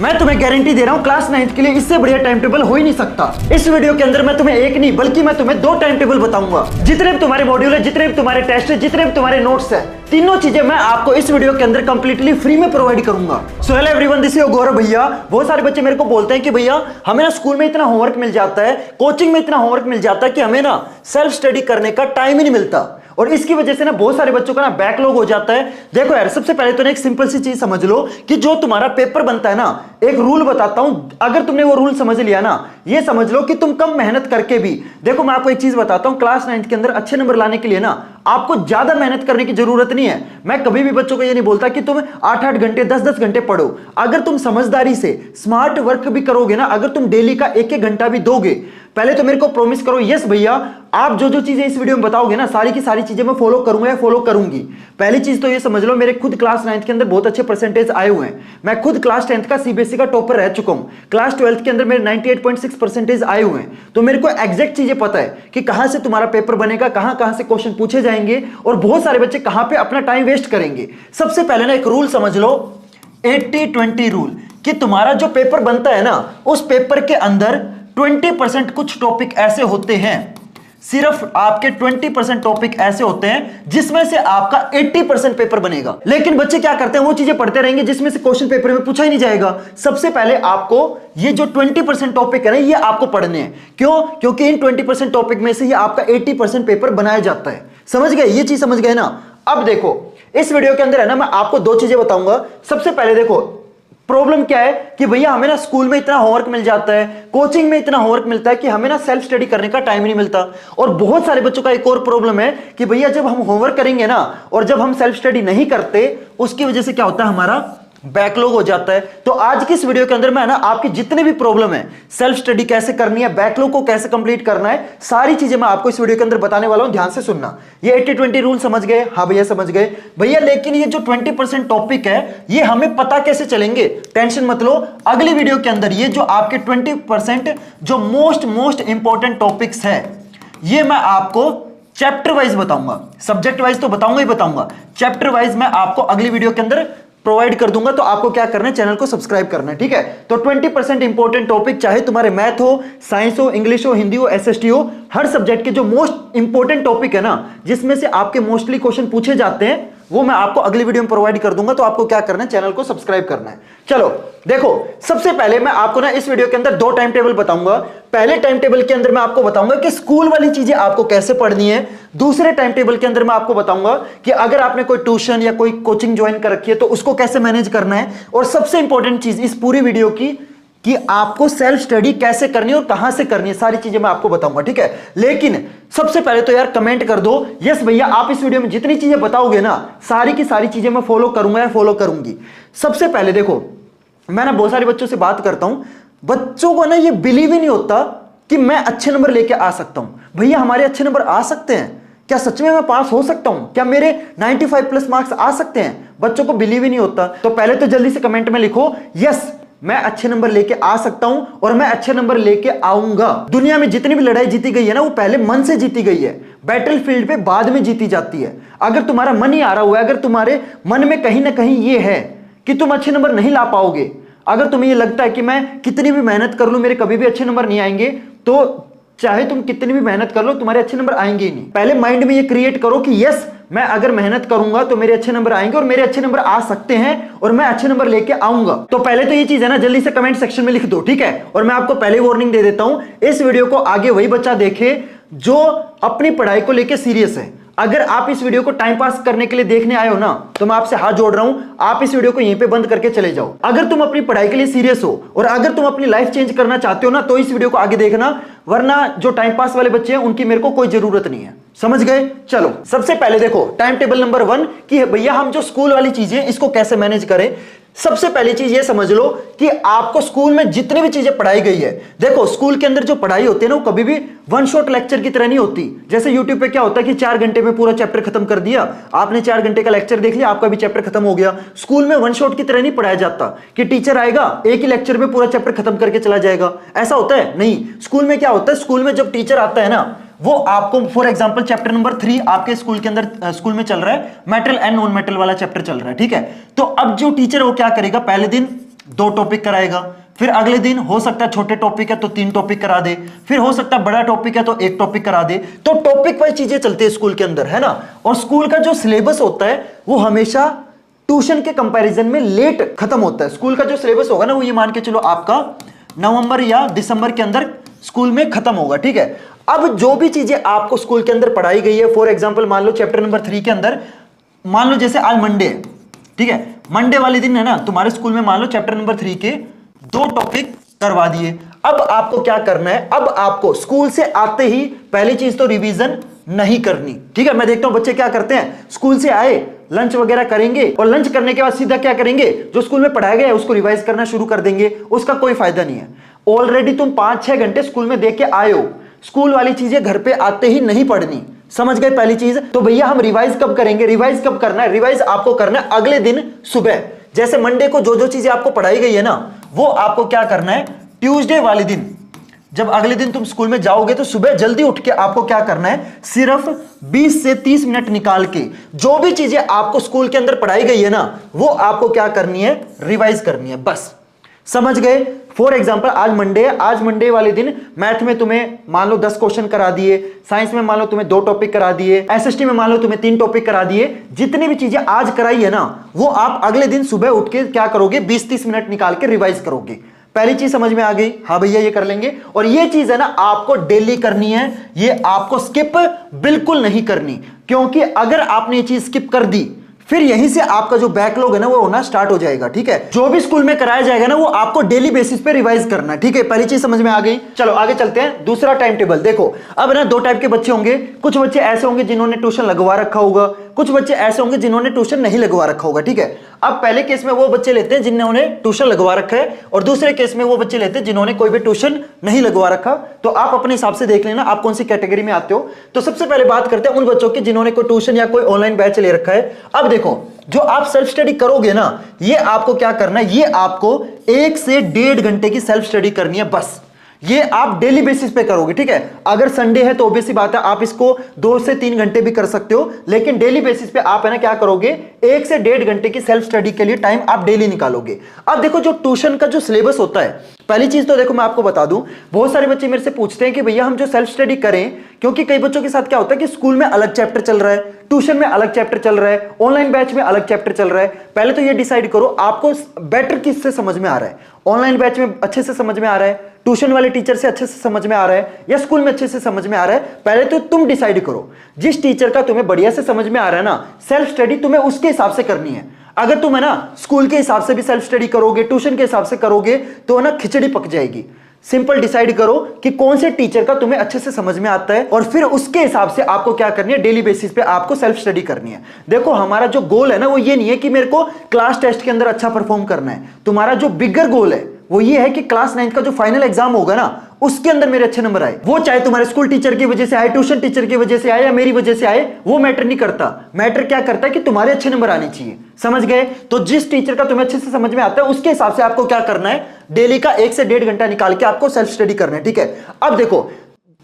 मैं तुम्हें गारंटी दे रहा हूं क्लास 9th के लिए इससे बढ़िया टाइम टेबल हो ही नहीं सकता। इस वीडियो के अंदर मैं तुम्हें एक नहीं बल्कि मैं तुम्हें 2 टाइम टेबल बताऊंगा। जितने भी तुम्हारे मॉड्यूल है, जितने भी तुम्हारे टेस्ट है, जितने भी तुम्हारे नोट्स है, तीनों चीजें मैं आपको इस वीडियो के अंदर कंप्लीटली फ्री में प्रोवाइड करूंगा। So hello everyone, this is Gaurav भैया। बहुत सारे बच्चे मेरे को बोलते हैं कि भैया हमें ना स्कूल में इतना होमवर्क मिल जाता है, कोचिंग में इतना होमवर्क मिल जाता है कि हमें ना सेल्फ स्टडी करने का टाइम ही नहीं मिलता और इसकी वजह से ना बहुत सारे बच्चों का ना बैकलॉग हो जाता है। देखो यार, सबसे पहले तो ना एक सिंपल सी चीज समझ लो कि जो तुम्हारा पेपर बनता है ना, एक रूल बताता हूं, अगर तुमने वो रूल समझ लिया ना, ये समझ लो कि तुम कम मेहनत करके भी, देखो मैं आपको एक चीज बताता हूं, क्लास 9th के अंदर अच्छे नंबर लाने के लिए ना आपको ज्यादा मेहनत करने की जरूरत नहीं है। मैं कभी भी बच्चों को ये नहीं बोलता कि तुम 8-8 घंटे 10-10 घंटे पढ़ो। अगर तुम समझदारी से स्मार्ट वर्क भी करोगे ना, अगर तुम डेली का 1-1 घंटा भी दोगे, पहले तो मेरे को प्रॉमिस करो, यस भैया आप जो जो चीजें इस वीडियो में बताओगे ना, सारी की सारी चीजें मैं फॉलो करूंगा या फॉलो करूंगी। पहली चीज तो ये समझ लो, मेरे खुद क्लास 9th के अंदर बहुत अच्छे परसेंटेज आए हुए हैं। मैं खुद क्लास 10th का सीबीएसई का टॉपर रह चुका हूं। क्लास 12th के अंदर मेरे 98.6 परसेंटेज आए हुए हैं। तो मेरे को एग्जैक्ट चीजें पता है कि कहां से तुम्हारा पेपर बनेगा, कहां कहां से क्वेश्चन पूछे जाएंगे और बहुत सारे बच्चे कहां पे अपना टाइम वेस्ट करेंगे। सबसे पहले ना एक रूल समझ लो, 80-20 रूल, कि तुम्हारा जो पेपर बनता है ना, उस पेपर के अंदर 20% कुछ टॉपिक ऐसे होते हैं, सिर्फ आपके 20% टॉपिक ऐसे होते हैं जिसमें से आपका 80% पेपर बनेगा। लेकिन बच्चे क्या करते हैं, वो चीजें पढ़ते रहेंगे जिसमें से क्वेश्चन पेपर में पूछा ही नहीं जाएगा। सबसे पहले आपको ये जो 20% टॉपिक है ना, ये आपको पढ़ने हैं। क्यों? क्योंकि इन 20% टॉपिक में से ही आपका 80% पेपर बनाया जाता है। समझ गए? ये चीज समझ गए ना? अब देखो इस वीडियो के अंदर है ना, मैं आपको 2 चीजें बताऊंगा। सबसे पहले देखो प्रॉब्लम क्या है कि भैया हमें ना स्कूल में इतना होमवर्क मिल जाता है, कोचिंग में इतना होमवर्क मिलता है कि हमें ना सेल्फ स्टडी करने का टाइम नहीं मिलता। और बहुत सारे बच्चों का एक और प्रॉब्लम है कि भैया जब हम होमवर्क करेंगे ना और जब हम सेल्फ स्टडी नहीं करते, उसकी वजह से क्या होता है, हमारा बैकलॉग हो जाता है। तो आज की इस वीडियो के अंदर मैं ना आपकी जितने भी प्रॉब्लम है, सेल्फ स्टडी कैसे करनी है, बैकलॉग को कैसे कंप्लीट करना है, सारी चीजें मैं आपको इस वीडियो के अंदर बताने वाला हूं। ध्यान से सुनना। ये 80-20 रूल समझ गए? हाँ भैया समझ गए भैया। लेकिन ये जो 20% टॉपिक है, ये हमें पता कैसे चलेंगे? टेंशन मत लो, अगली वीडियो के अंदर ये जो आपके 20% जो मोस्ट इंपॉर्टेंट टॉपिक्स है, ये मैं आपको चैप्टर वाइज बताऊंगा। सब्जेक्ट वाइज तो बताऊंगा ही बताऊंगा, चैप्टर वाइज मैं आपको अगली वीडियो के अंदर प्रोवाइड कर दूंगा। तो आपको क्या करना है, चैनल को सब्सक्राइब करना है, ठीक है? तो 20% इंपॉर्टेंट टॉपिक, चाहे तुम्हारे मैथ हो, साइंस हो, इंग्लिश हो, हिंदी हो, एसएसटी हो, हर सब्जेक्ट के जो मोस्ट इंपॉर्टेंट टॉपिक है ना, जिसमें से आपके मोस्टली क्वेश्चन पूछे जाते हैं, वो मैं आपको अगली वीडियो में प्रोवाइड कर दूंगा। तो आपको क्या करना है, चैनल को सब्सक्राइब करना है। चलो देखो, सबसे पहले मैं आपको ना इस वीडियो के अंदर 2 टाइम टेबल बताऊंगा। पहले टाइम टेबल के अंदर मैं आपको बताऊंगा कि स्कूल वाली चीजें आपको कैसे पढ़नी है। दूसरे टाइम टेबल के अंदर मैं आपको बताऊंगा कि अगर आपने कोई ट्यूशन या कोई कोचिंग ज्वाइन कर रखी है तो उसको कैसे मैनेज करना है। और सबसे इंपॉर्टेंट चीज इस पूरी वीडियो की कि आपको सेल्फ स्टडी कैसे करनी है और कहां से करनी है, सारी चीजें मैं आपको बताऊंगा, ठीक है? लेकिन सबसे पहले तो यार कमेंट कर दो, यस भैया आप इस वीडियो में जितनी चीजें बताओगे ना, सारी की सारी चीजें मैं फॉलो करूंगा या फॉलो करूंगी। सबसे पहले देखो, मैं ना बहुत सारे बच्चों से बात करता हूं, बच्चों को ना ये बिलीव ही नहीं होता कि मैं अच्छे नंबर लेके आ सकता हूं। भैया हमारे अच्छे नंबर आ सकते हैं क्या? सच में मैं पास हो सकता हूं क्या? मेरे 95+ मार्क्स आ सकते हैं? बच्चों को बिलीव ही नहीं होता। तो पहले तो जल्दी से कमेंट में लिखो, यस मैं अच्छे नंबर लेके आ सकता हूं और मैं अच्छे नंबर लेके आऊंगा। दुनिया में जितनी भी लड़ाई जीती गई है ना, वो पहले मन से जीती गई है, बैटलफील्ड पे बाद में जीती जाती है। अगर तुम्हारा मन ही आ रहा हुआ है, अगर तुम्हारे मन में कहीं ना कहीं ये है कि तुम अच्छे नंबर नहीं ला पाओगे, अगर तुम्हें ये लगता है कि मैं कितनी भी मेहनत कर लूं मेरे कभी भी अच्छे नंबर नहीं आएंगे, तो चाहे तुम कितनी भी मेहनत कर लो तुम्हारे अच्छे नंबर आएंगे ही नहीं। पहले माइंड में ये क्रिएट करो कि यस मैं अगर मेहनत करूंगा तो मेरे अच्छे नंबर आएंगे और मेरे अच्छे नंबर आ सकते हैं और मैं अच्छे नंबर लेके आऊंगा। तो पहले तो ये चीज है ना, जल्दी से कमेंट सेक्शन में लिख दो, ठीक है? और मैं आपको पहले वार्निंग दे देता हूं, इस वीडियो को आगे वही बच्चा देखे जो अपनी पढ़ाई को लेकर सीरियस है। अगर आप इस वीडियो को टाइम पास करने के लिए देखने आए हो ना, तो मैं आपसे हाथ जोड़ रहा हूं, आप इस वीडियो को यहीं पे बंद करके चले जाओ। अगर तुम अपनी पढ़ाई के लिए सीरियस हो और अगर तुम अपनी लाइफ चेंज करना चाहते हो ना, तो इस वीडियो को आगे देखना, वरना जो टाइम पास वाले बच्चे हैं उनकी मेरे को कोई जरूरत नहीं है। समझ गए? चलो सबसे पहले देखो टाइम टेबल नंबर 1 कि भैया हम जो स्कूल वाली चीजें इसको कैसे मैनेज करें। सबसे पहली चीज ये समझ लो कि आपको स्कूल में जितनी भी चीजें पढ़ाई गई है, देखो स्कूल के अंदर जो पढ़ाई होती है ना, वो कभी भी वन शॉट लेक्चर की तरह नहीं होती। जैसे यूट्यूब पे क्या होता है कि 4 घंटे में पूरा चैप्टर खत्म कर दिया, आपने 4 घंटे का लेक्चर देख लिया, आपका भी चैप्टर खत्म हो गया। स्कूल में वन शॉट की तरह नहीं पढ़ाया जाता कि टीचर आएगा एक ही लेक्चर में पूरा चैप्टर खत्म करके चला जाएगा। ऐसा होता है नहीं। स्कूल में क्या होता है, स्कूल में जब टीचर आता है ना, वो आपको फॉर एग्जांपल चैप्टर नंबर 3 आपके स्कूल के अंदर स्कूल में चल रहा है, मेटल एंड नॉन मेटल वाला चैप्टर चल रहा है, ठीक है? तो अब जो टीचर है वो क्या करेगा, पहले दिन 2 टॉपिक कराएगा, फिर अगले दिन हो सकता है छोटे टॉपिक है तो 3 टॉपिक करा दे, फिर हो सकता है बड़ा टॉपिक है तो 1 टॉपिक करा दे। तो टॉपिक वाइज चीजें चलती है स्कूल के अंदर, है ना। और स्कूल का जो सिलेबस होता है वो हमेशा ट्यूशन के कंपैरिजन में लेट खत्म होता है। स्कूल का जो सिलेबस होगा ना वो ये मान के चलो आपका नवंबर या दिसंबर के अंदर स्कूल में खत्म होगा, ठीक है। अब जो भी चीजें आपको स्कूल के अंदर पढ़ाई गई है, फॉर एग्जांपल मान लो चैप्टर नंबर 3 के अंदर, मान लो जैसे आज मंडे है, ठीक है, मंडे वाले दिन है ना तुम्हारे स्कूल में मान लो चैप्टर नंबर 3 के 2 टॉपिक करवा दिए। अब आपको क्या करना है, अब आपको स्कूल से आते ही पहली चीज तो रिवीजन नहीं करनी, ठीक है। मैं देखता हूं बच्चे क्या करते हैं, स्कूल से आए लंच वगैरह करेंगे और लंच करने के बाद सीधा क्या करेंगे, जो स्कूल में पढ़ाया गया है उसको रिवाइज करना शुरू कर देंगे। उसका कोई फायदा नहीं है। ऑलरेडी तुम 5-6 घंटे स्कूल में देख के आए हो, स्कूल वाली चीजें घर पे आते ही नहीं पढ़नी, समझ गए पहली चीज। तो भैया हम रिवाइज कब करेंगे, रिवाइज कब करना है, रिवाइज आपको करना है अगले दिन सुबह। जैसे मंडे को जो जो चीजें आपको पढ़ाई गई है ना वो आपको क्या करना है, ट्यूसडे वाले दिन जब अगले दिन तुम स्कूल में जाओगे तो सुबह जल्दी उठ के आपको क्या करना है, सिर्फ 20 से 30 मिनट निकाल के जो भी चीजें आपको स्कूल के अंदर पढ़ाई गई है ना वो आपको क्या करनी है, रिवाइज करनी है, बस। समझ गए। फॉर एग्जाम्पल आज मंडे है, आज मंडे वाले दिन मैथ में तुम्हें मान लो 10 क्वेश्चन करा दिए, साइंस में मान लो तुम्हें 2 टॉपिक करा दिए, एसएसटी में मान लो तुम्हें 3 टॉपिक करा दिए। जितनी भी चीजें आज कराई है ना वो आप अगले दिन सुबह उठ के क्या करोगे, 20-30 मिनट निकाल के रिवाइज करोगे। पहली चीज समझ में आ गई, हाँ भैया ये कर लेंगे। और ये चीज है ना आपको डेली करनी है, ये आपको स्किप बिल्कुल नहीं करनी, क्योंकि अगर आपने ये चीज स्किप कर दी फिर यहीं से आपका जो बैकलॉग है ना वो होना स्टार्ट हो जाएगा, ठीक है। जो भी स्कूल में कराया जाएगा ना वो आपको डेली बेसिस पे रिवाइज करना है, ठीक है। पहली चीज समझ में आ गई। चलो आगे चलते हैं। दूसरा टाइम टेबल देखो। अब ना 2 टाइप के बच्चे होंगे, कुछ बच्चे ऐसे होंगे जिन्होंने ट्यूशन लगवा रखा होगा, कुछ बच्चे ऐसे होंगे जिन्होंने ट्यूशन नहीं लगवा रखा होगा, ठीक है। अब पहले केस में वो बच्चे लेते हैं जिन्होंने ट्यूशन लगवा रखा है और दूसरे केस में वो बच्चे लेते हैं जिन्होंने कोई भी ट्यूशन नहीं लगवा रखा। तो आप अपने हिसाब से देख लेना आप कौन सी कैटेगरी में आते हो। तो सबसे पहले बात करते हैं उन बच्चों की जिन्होंने कोई ट्यूशन या कोई ऑनलाइन बैच ले रखा है। अब देखो जो आप सेल्फ स्टडी करोगे ना ये आपको क्या करना है, ये आपको 1 से 1.5 घंटे की सेल्फ स्टडी करनी है, बस। ये आप डेली बेसिस पे करोगे, ठीक है। अगर संडे है तो ऑब्वियस सी बात है आप इसको 2 से 3 घंटे भी कर सकते हो, लेकिन डेली बेसिस पे आप है ना क्या करोगे, 1 से 1.5 घंटे की सेल्फ स्टडी के लिए टाइम आप डेली निकालोगे। अब देखो जो ट्यूशन का जो सिलेबस होता है, पहली चीज तो देखो मैं आपको बता दूं, बहुत सारे बच्चे मेरे से पूछते हैं कि भैया हम जो सेल्फ स्टडी करें, क्योंकि कई बच्चों के साथ क्या होता है कि स्कूल में अलग चैप्टर चल रहा है, ट्यूशन में अलग चैप्टर चल रहा है, ऑनलाइन बैच में अलग चैप्टर चल रहा है। पहले तो ये डिसाइड करो आपको बेटर किससे समझ में आ रहा है, ऑनलाइन बैच में अच्छे से समझ में आ रहा है, ट्यूशन वाले टीचर से अच्छे से समझ में आ रहा है, या स्कूल में अच्छे से समझ में आ रहा है। पहले तो तुम डिसाइड करो जिस टीचर का तुम्हें बढ़िया से समझ में आ रहा है ना, सेल्फ स्टडी तुम्हें उसके हिसाब से करनी है। अगर तुम है ना स्कूल के हिसाब से भी सेल्फ स्टडी करोगे, ट्यूशन के हिसाब से करोगे तो है ना खिचड़ी पक जाएगी। सिंपल डिसाइड करो कि कौन से टीचर का तुम्हें अच्छे से समझ में आता है और फिर उसके हिसाब से आपको क्या करनी है, डेली बेसिस पे आपको सेल्फ स्टडी करनी है। देखो हमारा जो गोल है ना वो ये नहीं है कि मेरे को क्लास टेस्ट के अंदर अच्छा परफॉर्म करना है। तुम्हारा जो बिगर गोल है वो ये है कि क्लास 9 का जो फाइनल एग्जाम होगा ना उसके अंदर मेरे अच्छे नंबर आए। वो चाहे तुम्हारे स्कूल टीचर की वजह से आए, ट्यूशन टीचर की वजह से आए या मेरी वजह से आए, वो मैटर नहीं करता। मैटर क्या करता है कि तुम्हारे अच्छे नंबर आने चाहिए, समझ गए। तो जिस टीचर का तुम्हें अच्छे से समझ में आता है उसके हिसाब से आपको क्या करना है, डेली का 1 से 1.5 घंटा निकाल के आपको सेल्फ स्टडी करना है, ठीक है। अब देखो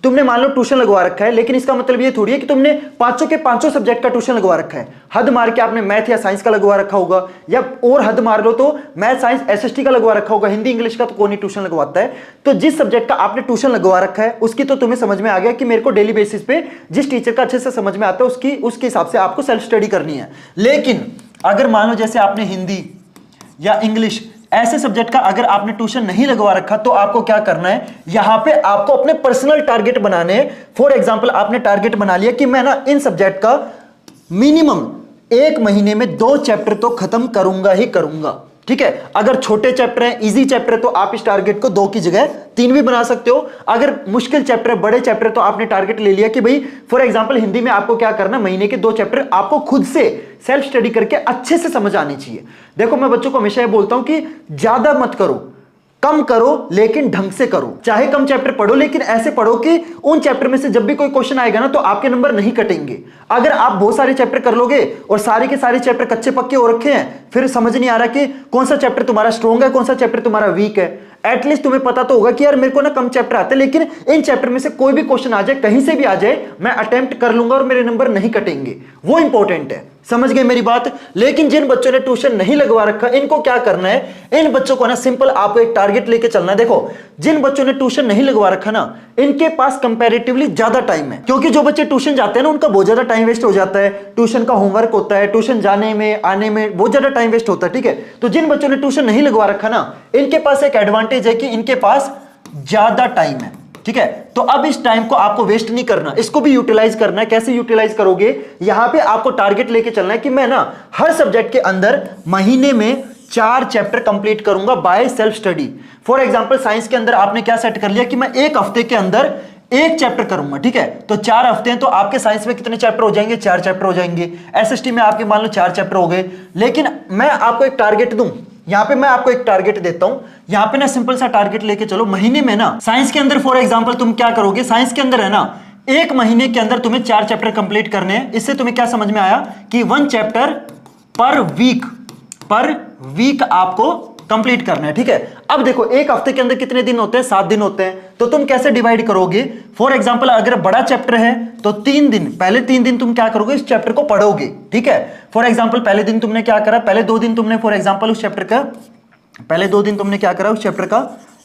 तुमने मान लो ट्यूशन लगवा रखा है, लेकिन इसका मतलब ये थोड़ी है कि तुमने 500 के 500 सब्जेक्ट का ट्यूशन लगवा रखा है। हद मार के आपने मैथ या साइंस का लगवा रखा होगा, या और हद मार लो तो मैथ साइंस एसएसटी का लगवा रखा होगा, हिंदी इंग्लिश का तो कोई नहीं ट्यूशन लगवाता है। तो जिस सब्जेक्ट का आपने ट्यूशन लगवा रखा है उसकी तो तुम्हें समझ में आ गया कि मेरे को डेली बेसिस पे जिस टीचर का अच्छे से समझ में आता है उसके हिसाब से आपको सेल्फ स्टडी करनी है। लेकिन अगर मान लो जैसे आपने हिंदी या इंग्लिश ऐसे सब्जेक्ट का अगर आपने ट्यूशन नहीं लगवा रखा तो आपको क्या करना है, यहां पे आपको अपने पर्सनल टारगेट बनाने हैं। फॉर एग्जांपल आपने टारगेट बना लिया कि मैं ना इन सब्जेक्ट का मिनिमम 1 महीने में 2 चैप्टर तो खत्म करूंगा ही करूंगा, ठीक है। अगर छोटे चैप्टर हैं, इजी चैप्टर है तो आप इस टारगेट को 2 की जगह 3 भी बना सकते हो। अगर मुश्किल चैप्टर है, बड़े चैप्टर, तो आपने टारगेट ले लिया कि भाई फॉर एग्जांपल हिंदी में आपको क्या करना, महीने के 2 चैप्टर आपको खुद से सेल्फ स्टडी करके अच्छे से समझ आनी चाहिए। देखो मैं बच्चों को हमेशा ये बोलता हूं कि ज्यादा मत करो, कम करो लेकिन ढंग से करो। चाहे कम चैप्टर पढ़ो लेकिन ऐसे पढ़ो कि उन चैप्टर में से जब भी कोई क्वेश्चन आएगा ना तो आपके नंबर नहीं कटेंगे। अगर आप बहुत सारे चैप्टर कर लोगे और सारे के सारे चैप्टर कच्चे पक्के हो रखे हैं, फिर समझ नहीं आ रहा कि कौन सा चैप्टर तुम्हारा स्ट्रॉन्ग है, कौन सा चैप्टर तुम्हारा वीक है। एटलीस्ट तुम्हें पता तो होगा कि यार मेरे को ना कम चैप्टर आते हैं, लेकिन इन चैप्टर में से कोई भी क्वेश्चन आ जाए, कहीं से भी आ जाए, मैं अटेम्प्ट कर लूंगा और मेरे नंबर नहीं कटेंगे। वो इंपॉर्टेंट है, समझ गए मेरी बात। लेकिन जिन बच्चों ने ट्यूशन नहीं लगवा रखा, इनको क्या करना है, इन बच्चों को ना सिंपल आपको एक टारगेट लेके चलना है। देखो जिन बच्चों ने ट्यूशन नहीं लगवा रखा ना, इनके पास कंपैरेटिवली ज्यादा टाइम है, क्योंकि जो बच्चे ट्यूशन जाते हैं ना उनका बहुत ज्यादा टाइम वेस्ट हो जाता है। ट्यूशन का होमवर्क होता है, ट्यूशन जाने में आने में बहुत ज्यादा टाइम वेस्ट होता है, ठीक है। तो जिन बच्चों ने ट्यूशन नहीं लगवा रखा ना, इनके पास एक एडवांटेज है कि इनके पास ज्यादा टाइम है, ठीक है। तो अब इस टाइम को आपको वेस्ट नहीं करना, इसको भी यूटिलाइज करना है। कैसे यूटिलाइज करोगे, यहां पे आपको टारगेट लेके चलना है कि मैं ना हर सब्जेक्ट के अंदर महीने में 4 चैप्टर कंप्लीट करूंगा by self study. For example science के अंदर आपने क्या सेट कर लिया कि मैं एक हफ्ते के अंदर एक चैप्टर करूंगा, ठीक है। तो 4 हफ्ते हैं, तो आपके साइंस में कितने चैप्टर हो जाएंगे, 4 चैप्टर हो जाएंगे। एसएसटी में आपके मान लो 4 चैप्टर हो गए। लेकिन मैं आपको एक टारगेट दूं, यहां पे मैं आपको एक टारगेट देता हूं, यहां पे ना सिंपल सा टारगेट लेके चलो। महीने में ना साइंस के अंदर फॉर एग्जांपल तुम क्या करोगे, साइंस के अंदर है ना एक महीने के अंदर तुम्हें 4 चैप्टर कंप्लीट करने हैं। इससे तुम्हें क्या समझ में आया कि 1 चैप्टर पर वीक आपको कंप्लीट करना है, ठीक है। अब देखो एक हफ्ते के अंदर कितने दिन होते हैं, 7 दिन होते हैं। तो तुम कैसे डिवाइड करोगे, फॉर एग्जांपल अगर बड़ा चैप्टर है तो 3 दिन, पहले 3 दिन तुम क्या करोगे, इस चैप्टर को पढ़ोगे, ठीक है। फॉर एग्जांपल पहले दिन तुमने क्या करा, पहले 2 दिन तुमने फॉर एग्जांपल उस चैप्टर का, पहले 2 दिन तुमने क्या करा, उस चैप्टर का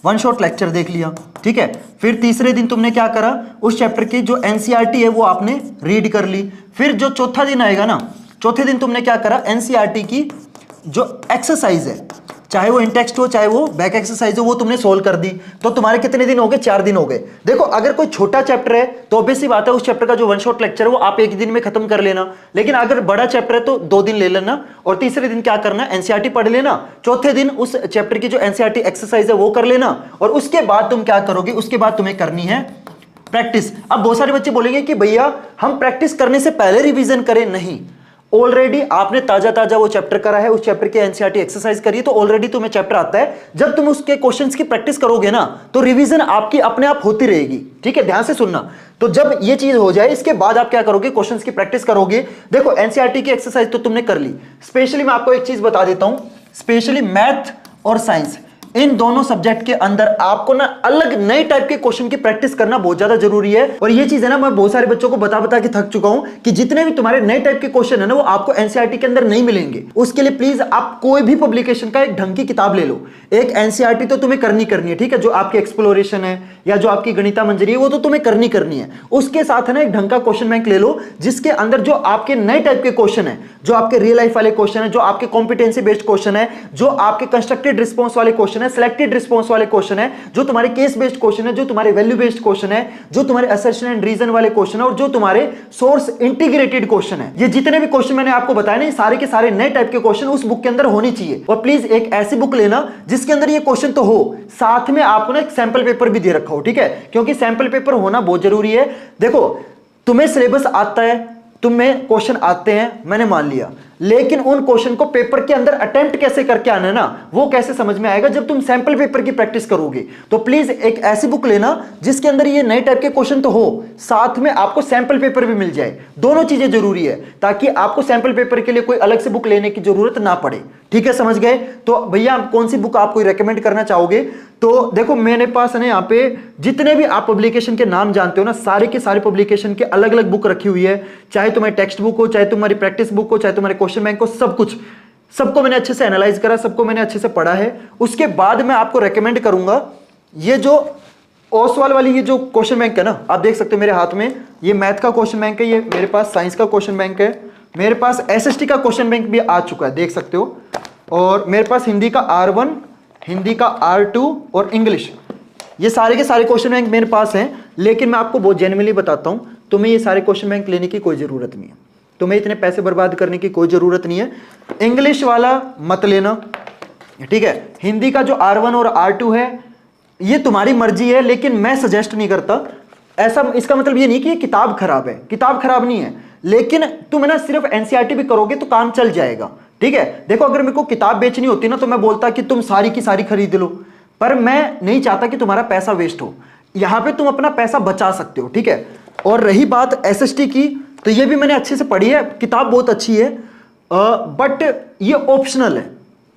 1 शॉट लेक्चर देख लिया, ठीक है। फिर तीसरे दिन तुमने क्या करा, उस चैप्टर की जो एनसीईआरटी है वो आपने रीड कर ली। फिर जो चौथा दिन आएगा ना, चौथे दिन तुमने क्या करा, एनसीईआरटी की जो एक्सरसाइज है, चाहे वो इंटेक्स्ट हो चाहे वो बैक एक्सरसाइज हो, वो तुमने सोल्व कर दी। तो तुम्हारे कितने दिन हो गए, 4 दिन हो गए। देखो अगर कोई छोटा चैप्टर है तो ऑब्वियसली बात है उस चैप्टर का जो 1 शॉट लेक्चर है वो आप एक दिन में खत्म कर लेना। लेकिन अगर बड़ा चैप्टर है तो 2 दिन ले लेना, और तीसरे दिन क्या करना, एनसीईआरटी पढ़ लेना। चौथे दिन उस चैप्टर की जो एनसीईआरटी एक्सरसाइज है वो कर लेना, और उसके बाद तुम क्या करोगे, उसके बाद तुम्हें करनी है प्रैक्टिस। अब बहुत सारे बच्चे बोलेंगे कि भैया हम प्रैक्टिस करने से पहले रिवीजन करें, नहीं, ऑलरेडी आपने ताजा वो चैप्टर करा है, उस चैप्टर की एनसीईआरटी एक्सरसाइज करिए, तो ऑलरेडी तुम्हें चैप्टर आता है। जब तुम उसके क्वेश्चंस की प्रैक्टिस करोगे ना तो रिवीजन आपकी अपने आप होती रहेगी, ठीक है। ध्यान से सुनना। तो जब ये चीज हो जाए इसके बाद आप क्या करोगे, क्वेश्चंस की प्रैक्टिस करोगे। देखो एनसीईआरटी की एक्सरसाइज तो तुमने कर ली। स्पेशली मैं आपको एक चीज बता देता हूं, स्पेशली मैथ और साइंस, इन दोनों सब्जेक्ट के अंदर आपको ना अलग नए टाइप के क्वेश्चन की प्रैक्टिस करना बहुत ज्यादा जरूरी है। और ये चीज है ना मैं बहुत सारे बच्चों को बता के थक चुका हूं कि जितने भी तुम्हारे नए टाइप के क्वेश्चन है ना वो आपको एनसीईआरटी के अंदर नहीं मिलेंगे। उसके लिए प्लीज आप कोई भी पब्लिकेशन का एक ढंग की किताब ले लो। एक एनसीईआरटी तो तुम्हें करनी है, ठीक है, जो आपकी एक्सप्लोरेशन है या जो आपकी गणिता मंजरी है वो तो तुम्हें करनी है। उसके साथ है ना एक ढंग का क्वेश्चन बैंक ले लो जिसके अंदर जो आपके नए टाइप के क्वेश्चन है, जो आपके रियल लाइफ वाले क्वेश्चन है, जो आपके कॉम्पिटेंसी बेस्ड क्वेश्चन है, जो आपके कंस्ट्रक्टेड रिस्पॉन्स वाले क्वेश्चन है, सिलेक्टेड रिस्पॉन्स वाले क्वेश्चन है, जो तुम्हारे केस बेस्ड क्वेश्चन है, जो तुम्हारे वैल्यू बेस्ड क्वेश्चन है, जो तुम्हारे असर्शन एंड रीजन वाले क्वेश्चन है, और जो तुम्हारे सोर्स इंटीग्रेटेड क्वेश्चन है। ये जितने भी क्वेश्चन मैंने आपको बताए ना, सारे के सारे नए टाइप के क्वेश्चन उस बुक के अंदर होनी चाहिए। और प्लीज एक ऐसी बुक लेना जिसके अंदर ये क्वेश्चन तो हो, साथ में आपको ना एक सैंपल पेपर भी दे रखा हो, ठीक है, क्योंकि सैंपल पेपर होना बहुत जरूरी है। देखो तुम्हें सिलेबस आता है, तुम्हें क्वेश्चन आते हैं, मैंने मान लिया, लेकिन उन क्वेश्चन को पेपर के अंदर अटेम्प्ट कैसे करके आना है ना, वो कैसे समझ में आएगा जब तुम सैंपल पेपर की प्रैक्टिस करोगे। तो प्लीज एक ऐसी बुक लेना जिसके अंदर ये नए टाइप के क्वेश्चन तो हो, साथ में आपको सैंपल पेपर भी मिल जाए। दोनों चीजें जरूरी है ताकि आपको सैंपल पेपर के लिए कोई अलग से बुक लेने की जरूरत ना पड़े, ठीक है, समझ गए। तो भैया कौन सी बुक आपको रेकमेंड करना चाहोगे, तो देखो मेरे पास है ना यहाँ पे जितने भी आप पब्लिकेशन के नाम जानते हो ना, सारे के सारे पब्लिकेशन के अलग अलग बुक रखी हुई है, चाहे तुम्हारी टेक्स्ट बुक हो, चाहे तुम्हारी प्रैक्टिस बुक हो, चाहे तुम्हारे क्वेश्चन बैंक हो, सब कुछ, सबको मैंने अच्छे से एनालाइज करा, सबको मैंने अच्छे से पढ़ा है। उसके बाद मैं आपको रेकमेंड करूंगा ये जो ओसवाल वाली ये जो क्वेश्चन बैंक है ना, आप देख सकते हो मेरे हाथ में, ये मैथ का क्वेश्चन बैंक है, ये मेरे पास साइंस का क्वेश्चन बैंक है, मेरे पास एसएसटी का क्वेश्चन बैंक भी आ चुका है, देख सकते हो, और मेरे पास हिंदी का R1, हिंदी का R2 और इंग्लिश, ये सारे के सारे क्वेश्चन बैंक मेरे पास हैं। लेकिन मैं आपको बहुत जेन्युइनली बताता हूं, तुम्हें ये सारे क्वेश्चन बैंक लेने की कोई जरूरत नहीं है, तुम्हें इतने पैसे बर्बाद करने की कोई जरूरत नहीं है। इंग्लिश वाला मत लेना, ठीक है। हिंदी का जो R1 और R2 है ये तुम्हारी मर्जी है, लेकिन मैं सजेस्ट नहीं करता। ऐसा इसका मतलब ये नहीं कि ये किताब खराब है, किताब खराब नहीं है, लेकिन तुम ना सिर्फ एनसीईआरटी भी करोगे तो काम चल जाएगा, ठीक है। देखो अगर मेरे को किताब बेचनी होती ना तो मैं बोलता कि तुम सारी की सारी खरीद लो, पर मैं नहीं चाहता कि तुम्हारा पैसा वेस्ट हो। यहां पे तुम अपना पैसा बचा सकते हो, ठीक है। और रही बात एसएसटी की, तो ये भी मैंने अच्छे से पढ़ी है, किताब बहुत अच्छी है, बट ये ऑप्शनल है।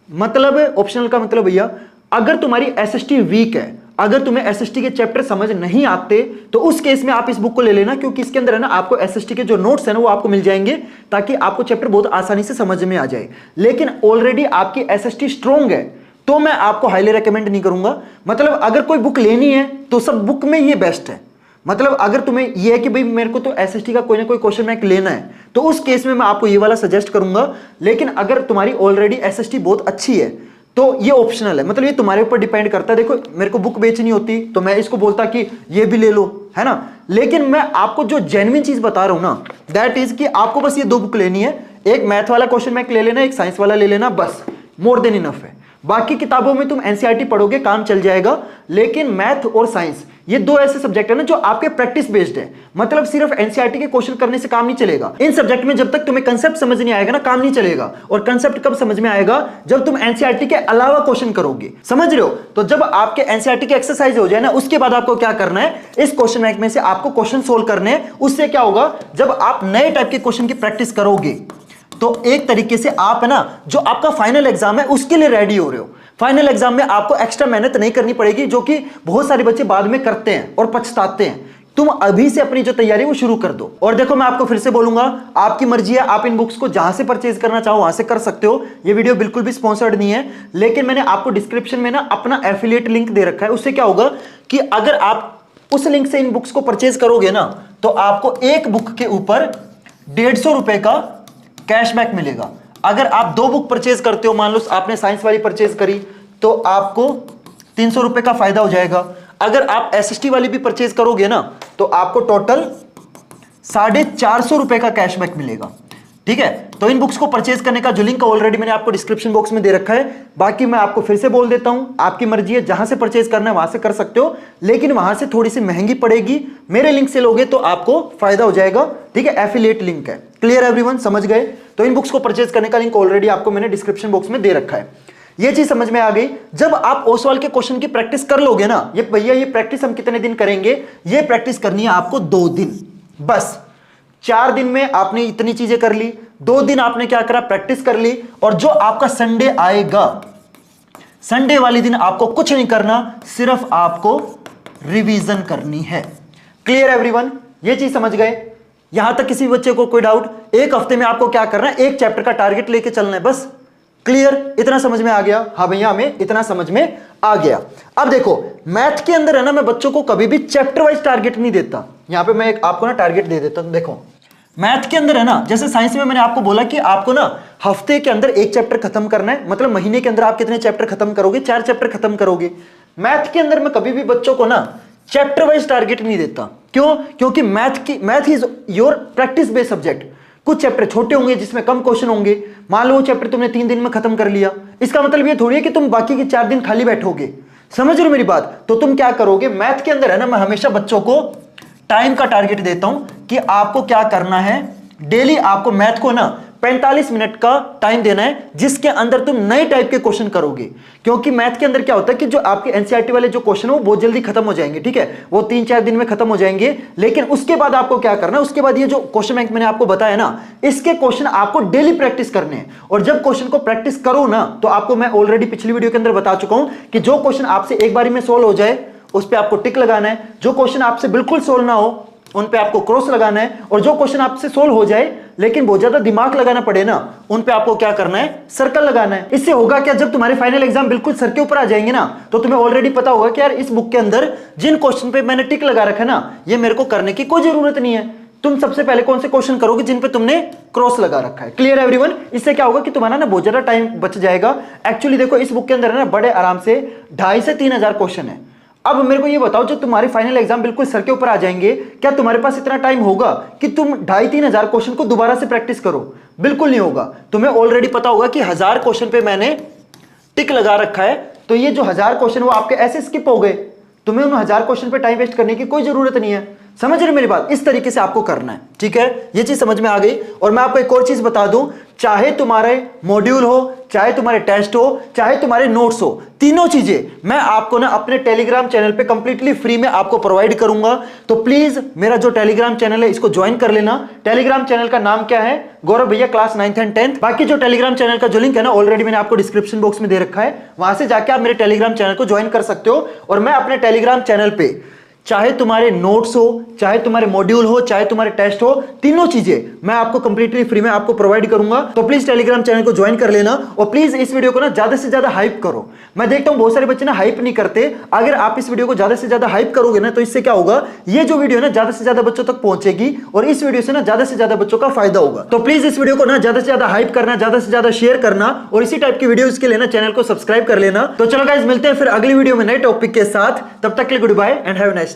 मतलब ऑप्शनल का मतलब भैया अगर तुम्हारी एसएसटी वीक है, अगर तुम्हें एसएसटी के चैप्टर समझ नहीं आते तो उस केस में आप इस बुक को ले लेना, क्योंकि इसके अंदर है ना आपको एसएसटी के जो नोट्स है ना वो आपको मिल जाएंगे, ताकि आपको चैप्टर बहुत आसानी से समझ में आ जाए। लेकिन ऑलरेडी आपकी एसएसटी स्ट्रॉन्ग है तो मैं आपको हाईली रेकमेंड नहीं करूंगा। मतलब अगर कोई बुक लेनी है तो सब बुक में ये बेस्ट है। मतलब अगर तुम्हें यह है कि भाई मेरे को तो एसएसटी का कोई ना कोई क्वेश्चन बैंक लेना है तो उस केस में मैं आपको ये वाला सजेस्ट करूंगा। लेकिन अगर तुम्हारी ऑलरेडी एसएसटी बहुत अच्छी है तो ये ऑप्शनल है, मतलब ये तुम्हारे ऊपर डिपेंड करता है। देखो मेरे को बुक बेचनी होती तो मैं इसको बोलता कि ये भी ले लो, है ना। लेकिन मैं आपको जो जेन्युइन चीज बता रहा हूं ना, दैट इज कि आपको बस ये दो बुक लेनी है, एक मैथ वाला क्वेश्चन बैंक ले लेना, एक साइंस वाला ले लेना, बस मोर देन इनफ है। बाकी किताबों में तुम एनसीईआरटी पढ़ोगे काम चल जाएगा, लेकिन मैथ और साइंस ये दो ऐसे सब्जेक्ट है ना जो आपके प्रैक्टिस बेस्ड है। मतलब सिर्फ एनसीईआरटी के क्वेश्चन करने से काम नहीं चलेगा। इन सब्जेक्ट में जब तक तुम्हें कंसेप्ट समझ नहीं आएगा ना काम नहीं चलेगा। और कंसेप्ट कब समझ में आएगा? जब तुम एनसीईआरटी के अलावा क्वेश्चन करोगे, समझ रहे हो। तो जब आपके एनसीईआरटी के एक्सरसाइज हो जाए ना, उसके बाद आपको क्या करना है, इस क्वेश्चन बैंक में से आपको क्वेश्चन सोल्व करने हैं। उससे क्या होगा, जब आप नए टाइप के क्वेश्चन की प्रैक्टिस करोगे तो एक तरीके से आप है ना जो आपका फाइनल एग्जाम है उसके लिए रेडी हो रहे हो। फाइनल एग्जाम में आपको एक्स्ट्रा मेहनत नहीं करनी पड़ेगी, जो कि बहुत सारे बच्चे बाद में करते हैं और पछताते हैं। तुम अभी से अपनी जो तैयारी वो शुरू कर दो। और देखो मैं आपको फिर से बोलूंगा, आपकी मर्जी है, आप इन बुक्स को जहां से परचेज करना चाहो वहां से कर सकते हो। ये वीडियो बिल्कुल भी स्पॉन्सर्ड नहीं है, लेकिन मैंने आपको डिस्क्रिप्शन में ना अपना एफिलिएट लिंक दे रखा है। उससे क्या होगा कि अगर आप उस लिंक से इन बुक्स को परचेज करोगे ना तो आपको एक बुक के ऊपर 150 रुपए का कैशबैक मिलेगा। अगर आप दो बुक परचेज करते हो, मान लो आपने साइंस वाली परचेज करी तो आपको 300 रुपए का फायदा हो जाएगा। अगर आप एसएसटी वाली भी परचेज करोगे ना तो आपको टोटल 450 रुपए का कैशबैक मिलेगा। ठीक है, तो इन बुक्स को परचेज करने का जो लिंक ऑलरेडी मैंने आपको डिस्क्रिप्शन बॉक्स में दे रखा है। बाकी मैं आपको फिर से बोल देता हूं, आपकी मर्जी है, जहां से परचेज करना है वहां से कर सकते हो, लेकिन वहां से थोड़ी सी महंगी पड़ेगी। मेरे लिंक से लोगे तो आपको फायदा हो जाएगा। ठीक है, एफिलिएट लिंक है। क्लियर एवरीवन, समझ गए। तो इन बुक्स को परचेज करने का लिंक ऑलरेडी आपको मैंने डिस्क्रिप्शन बॉक्स में दे रखा है। ये चीज समझ में आ गई। जब आप ओसवाल के क्वेश्चन की प्रैक्टिस कर लोगे ना, ये भैया ये प्रैक्टिस हम कितने दिन करेंगे, ये प्रैक्टिस करनी है आपको 2 दिन बस। 4 दिन में आपने इतनी चीजें कर ली, 2 दिन आपने क्या करा, प्रैक्टिस कर ली। और जो आपका संडे आएगा, संडे वाले दिन आपको कुछ नहीं करना, सिर्फ आपको रिवीजन करनी है। क्लियर एवरीवन, ये चीज समझ गए। यहां तक किसी बच्चे को कोई डाउट? एक हफ्ते में आपको क्या करना है, एक चैप्टर का टारगेट लेके चलना है बस। क्लियर, इतना समझ में आ गया? हाँ भैया हमें इतना समझ में आ गया। अब देखो मैथ के अंदर है ना, मैं बच्चों को कभी भी चैप्टर वाइज टारगेट नहीं देता। यहां पे मैं आपको ना टारगेट दे देता हूं। देखो मैथ के अंदर है ना, जैसे साइंस में मैंने आपको बोला कि आपको ना हफ्ते के अंदर एक चैप्टर खत्म करना है। मतलब महीने के अंदर आप कितने चैप्टर खत्म करोगे? 4 चैप्टर खत्म करोगे। मैथ के अंदर मैं कभी भी बच्चों को ना चैप्टर वाइज टारगेट नहीं देता। क्यों? क्योंकि math is your practice based subject. कुछ चैप्टर छोटे होंगे जिसमें कम क्वेश्चन होंगे। मान लो वो चैप्टर तुमने 3 दिन में खत्म कर लिया, इसका मतलब ये थोड़ी है कि तुम बाकी के 4 दिन खाली बैठोगे। समझ रहे हो मेरी बात? तो तुम क्या करोगे, मैथ के अंदर है ना, मैं हमेशा बच्चों को टाइम का टारगेट देता हूं कि आपको क्या करना है, डेली आपको मैथ को ना 45 मिनट का टाइम देना है, जिसके अंदर तुम नए टाइप के क्वेश्चन करोगे। क्योंकि मैथ के अंदर क्या होता है कि जो आपके एनसीईआरटी वाले जो क्वेश्चन है वो बहुत जल्दी खत्म हो जाएंगे। ठीक है, वो 3-4 दिन में खत्म हो जाएंगे। लेकिन उसके बाद आपको क्या करना है, उसके बाद ये जो क्वेश्चन बैंक मैंने आपको बताया ना, इसके क्वेश्चन आपको डेली प्रैक्टिस करने हैं। और जब क्वेश्चन को प्रैक्टिस करो ना, तो आपको मैं ऑलरेडी पिछली वीडियो के अंदर बता चुका हूं कि जो क्वेश्चन आपसे एक बारी में सोल्व हो जाए उस पर आपको टिक लगाना है। जो क्वेश्चन आपसे बिल्कुल सोल्व ना हो उन पे आपको क्रॉस लगाना है। और जो क्वेश्चन आपसे सोल्व हो जाए लेकिन बहुत ज्यादा दिमाग लगाना पड़े ना, उन पे आपको क्या करना है, सर्कल लगाना है। इससे होगा क्या, जब तुम्हारे फाइनल एग्जाम बिल्कुल सर के ऊपर आ जाएंगे ना, तो तुम्हें ऑलरेडी पता होगा कि यार इस बुक के अंदर जिन क्वेश्चन पे मैंने टिक लगा रखा है ना, ये मेरे को करने की कोई जरूरत नहीं है। तुम सबसे पहले कौन से क्वेश्चन करोगे जिन पे तुमने क्रॉस लगा रखा है। Clear everyone? इससे क्या होगा कि तुम्हारा ना बहुत ज्यादा टाइम बच जाएगा। एक्चुअली देखो इस बुक के अंदर है ना बड़े आराम से 2,500 से 3,000 क्वेश्चन है। अब मेरे को ये बताओ, जो तुम्हारे फाइनल एग्जाम बिल्कुल सर के ऊपर आ जाएंगे, क्या तुम्हारे पास इतना टाइम होगा कि तुम 2,500-3,000 क्वेश्चन को दोबारा से प्रैक्टिस करो? बिल्कुल नहीं होगा। तुम्हें ऑलरेडी पता होगा कि 1000 क्वेश्चन पे मैंने टिक लगा रखा है, तो ये जो 1000 क्वेश्चन वो आपके ऐसे स्किप हो गए। तुम्हें उन 1000 क्वेश्चन पे टाइम वेस्ट करने की कोई जरूरत नहीं है। समझ रहे मेरी बात? इस तरीके से आपको करना है, ठीक है? ये चीज समझ में आ गई। और मैं आपको एक और चीज बता दूं, चाहे तुम्हारे मॉड्यूल हो, चाहे तुम्हारे टेस्ट हो, चाहे तुम्हारे नोट्स हो, तीनों चीजें मैं आपको ना अपने टेलीग्राम चैनल पे कंप्लीटली फ्री में आपको प्रोवाइड करूंगा। तो प्लीज मेरा जो टेलीग्राम चैनल है इसको ज्वाइन कर लेना। टेलीग्राम चैनल का नाम क्या है? गौरव भैया क्लास 9th एंड 10th। बाकी जो टेलीग्राम चैनल का जो लिंक है ना, ऑलरेडी मैंने आपको डिस्क्रिप्शन बॉक्स में दे रखा है, वहां से जाके आप मेरे टेलीग्राम चैनल को ज्वाइन कर सकते हो। और मैं अपने टेलीग्राम चैनल पे चाहे तुम्हारे नोट्स हो, चाहे तुम्हारे मॉड्यूल हो, चाहे तुम्हारे टेस्ट हो, तीनों चीजें मैं आपको कंप्लीटली फ्री में आपको प्रोवाइड करूंगा। तो प्लीज टेलीग्राम चैनल को ज्वाइन कर लेना और प्लीज इस वीडियो को ना ज्यादा से ज्यादा हाइप करो। मैं देखता हूं बहुत सारे बच्चे ना हाइप नहीं करते। अगर आप इस वीडियो को ज्यादा से ज्यादा हाइप करोगे ना, तो इससे क्या होगा, ये जो वीडियो ना ज्यादा से ज्यादा बच्चों तक पहुंचेगी और इस वीडियो से ना ज्यादा से ज्यादा बच्चों का फायदा होगा। तो प्लीज इस वीडियो को ना ज्यादा से ज्यादा हाइप करना, ज्यादा से ज्यादा शेयर करना और इसी टाइप की वीडियोस के लिए ना चैनल को सब्सक्राइब कर लेना। तो चलो गाइस, मिलते हैं फिर अगली वीडियो में नए टॉपिक के साथ। तब तक के लिए good bye and have a nice day.